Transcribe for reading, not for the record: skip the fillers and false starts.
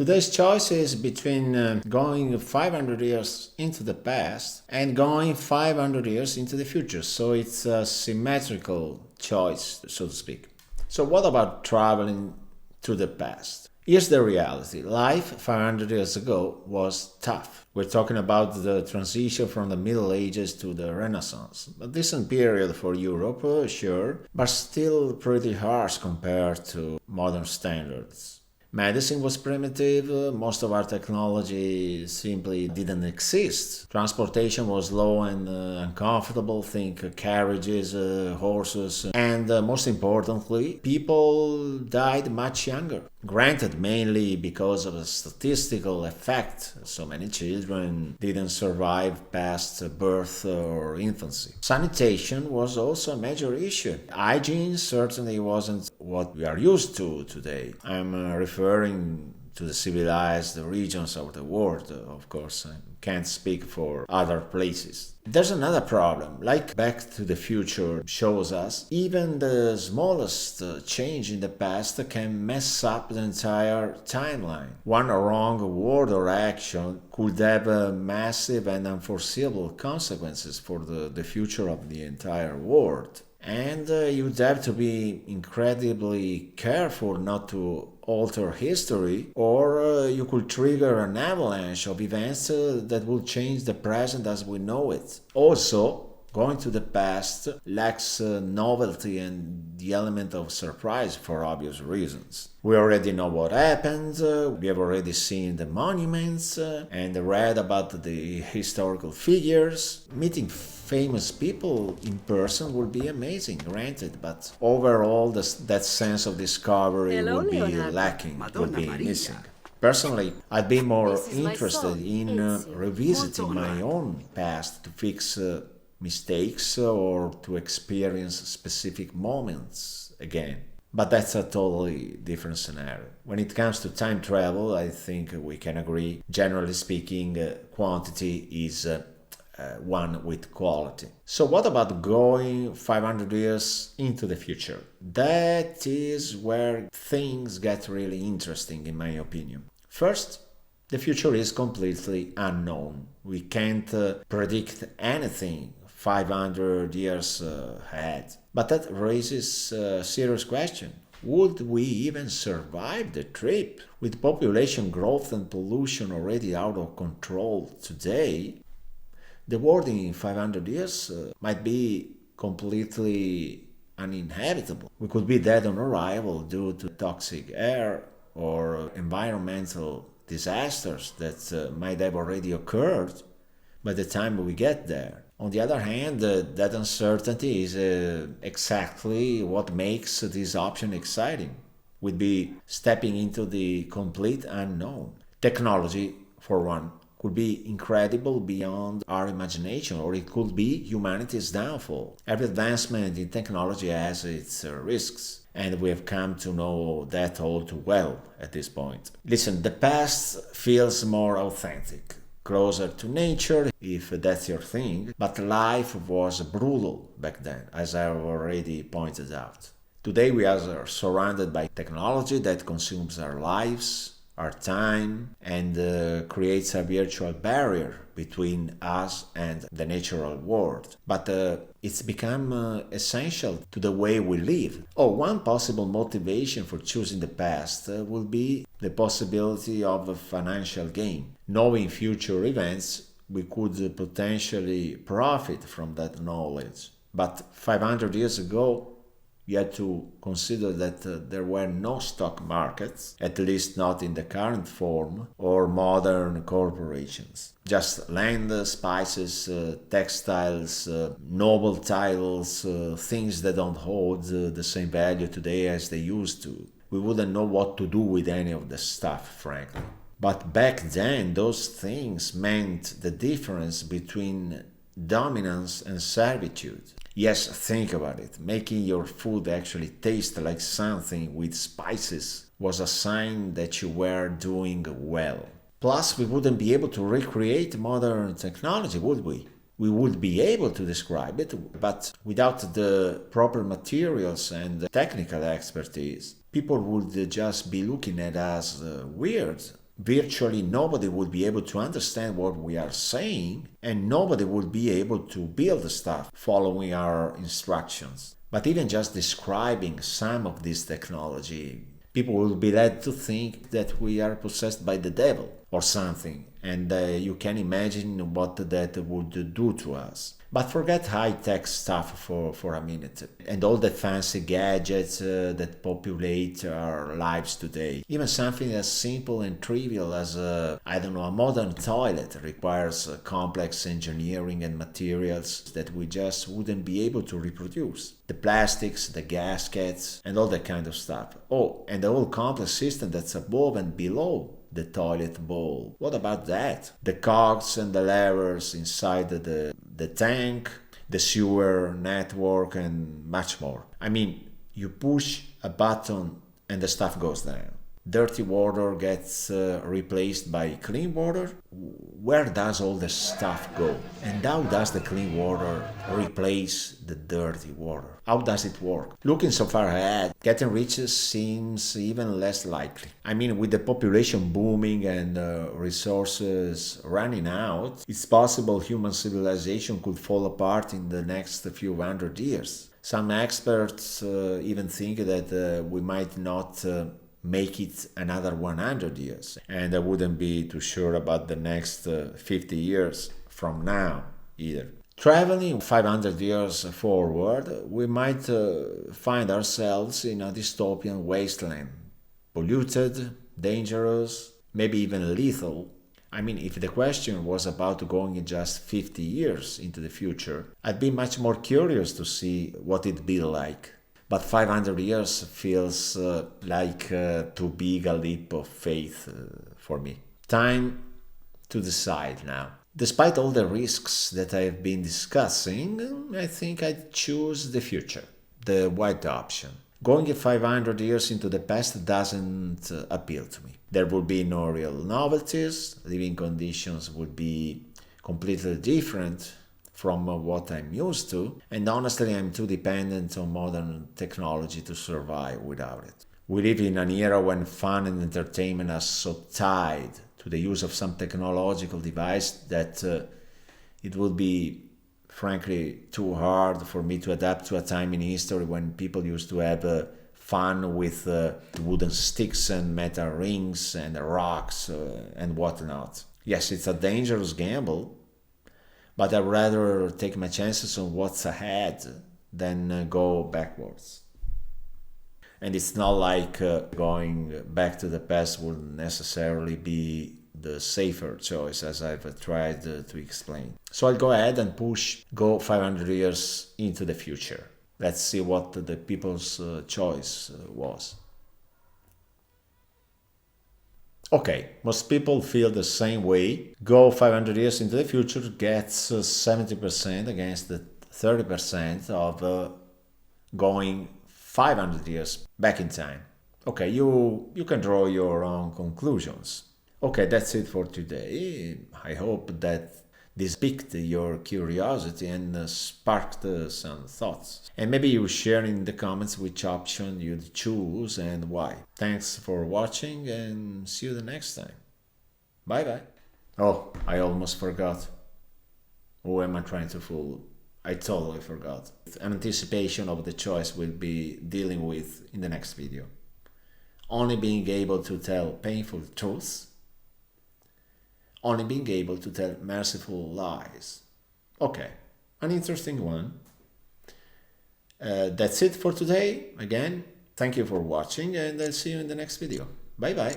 Today's choice is between going 500 years into the past and going 500 years into the future. So it's a symmetrical choice, so to speak. So, what about traveling to the past? Here's the reality: life 500 years ago was tough. We're talking about the transition from the Middle Ages to the Renaissance. A decent period for Europe, sure, but still pretty harsh compared to modern standards. Medicine was primitive, most of our technology simply didn't exist. Transportation was slow and uncomfortable, think carriages, horses, and most importantly, people died much younger. Granted, mainly because of a statistical effect, so many children didn't survive past birth or infancy. Sanitation was also a major issue. Hygiene certainly wasn't what we are used to today. I'm referring to the civilized regions of the world, of course. I can't speak for other places. There's another problem. Like Back to the Future shows us, even the smallest change in the past can mess up the entire timeline. One wrong word or action could have massive and unforeseeable consequences for the future of the entire world. And you'd have to be incredibly careful not to alter history, or you could trigger an avalanche of events that will change the present as we know it. Also, going to the past lacks novelty and the element of surprise for obvious reasons. We already know what happened, we have already seen the monuments and read about the historical figures. Meeting famous people in person would be amazing, granted, but overall that sense of discovery Hello, would be Leonardo. lacking, would Madonna be Maria. missing. Personally, I'd be more This is my interested son, in Ezio. revisiting my Molto own past to fix mistakes or to experience specific moments again. But that's a totally different scenario. When it comes to time travel, I think we can agree, generally speaking, quantity is one with quality. So, what about going 500 years into the future? That is where things get really interesting, in my opinion. First, the future is completely unknown. We can't predict anything 500 years ahead. But that raises a serious question. Would we even survive the trip? With population growth and pollution already out of control today, the world in 500 years might be completely uninhabitable. We could be dead on arrival due to toxic air or environmental disasters that might have already occurred by the time we get there. On the other hand, that uncertainty is exactly what makes this option exciting. We'd be stepping into the complete unknown. Technology, for one, could be incredible beyond our imagination, or it could be humanity's downfall. Every advancement in technology has its risks, and we have come to know that all too well at this point. Listen, the past feels more authentic, closer to nature, if that's your thing, but life was brutal back then, as I've already pointed out. Today we are surrounded by technology that consumes our lives, our time, and creates a virtual barrier between us and the natural world. But it's become essential to the way we live. Oh, one possible motivation for choosing the past will be the possibility of a financial gain. Knowing future events, we could potentially profit from that knowledge. But 500 years ago, you had to consider that there were no stock markets, at least not in the current form, or modern corporations. Just land, spices, textiles, noble titles, things that don't hold the same value today as they used to. We wouldn't know what to do with any of the stuff, frankly. But back then, those things meant the difference between dominance and servitude. Yes, think about it. Making your food actually taste like something with spices was a sign that you were doing well. Plus, we wouldn't be able to recreate modern technology, would we? We would be able to describe it, but without the proper materials and technical expertise, people would just be looking at us weird. virtually nobody would be able to understand what we are saying, and nobody would be able to build stuff following our instructions. But even just describing some of this technology, people will be led to think that we are possessed by the devil or something, and you can imagine what that would do to us. But forget high-tech stuff for a minute, and all the fancy gadgets that populate our lives today. Even something as simple and trivial as a modern toilet requires complex engineering and materials that we just wouldn't be able to reproduce. The plastics, the gaskets, and all that kind of stuff. Oh, and the whole complex system that's above and below the toilet bowl. What about that? The cogs and the levers inside the tank, the sewer network, and much more. I mean, you push a button and the stuff goes down. Dirty water gets replaced by clean water. Where does all the stuff go? And how does the clean water replace the dirty water? How does it work? Looking so far ahead, getting richer seems even less likely. I mean, with the population booming and resources running out, it's possible human civilization could fall apart in the next few hundred years. Some experts even think that we might not make it another 100 years, and I wouldn't be too sure about the next 50 years from now either. Traveling 500 years forward, we might find ourselves in a dystopian wasteland, polluted, dangerous, maybe even lethal. I mean, if the question was about going just 50 years into the future, I'd be much more curious to see what it'd be like. But 500 years feels like too big a leap of faith for me. Time to decide now. Despite all the risks that I've been discussing, I think I'd choose the future, the white option. Going 500 years into the past doesn't appeal to me. There would be no real novelties, living conditions would be completely different from what I'm used to, and honestly I'm too dependent on modern technology to survive without it. We live in an era when fun and entertainment are so tied to the use of some technological device that it would be frankly too hard for me to adapt to a time in history when people used to have fun with wooden sticks and metal rings and rocks and whatnot. Yes, it's a dangerous gamble, but I'd rather take my chances on what's ahead than go backwards. And it's not like going back to the past would necessarily be the safer choice, as I've tried to explain. So I'll go ahead and go 500 years into the future. Let's see what the people's choice was. Okay, most people feel the same way. Go 500 years into the future gets 70% against the 30% of going 500 years back in time. Okay, you can draw your own conclusions. Okay, that's it for today. I hope that this piqued your curiosity and sparked some thoughts. And maybe you share in the comments which option you'd choose and why. Thanks for watching and see you the next time. Bye bye. Oh, I almost forgot. Who am I trying to fool? I totally forgot. Anticipation of the choice we'll be dealing with in the next video. Only being able to tell painful truths. Only being able to tell merciful lies. Okay, an interesting one. That's it for today. Again, thank you for watching and I'll see you in the next video. Bye bye.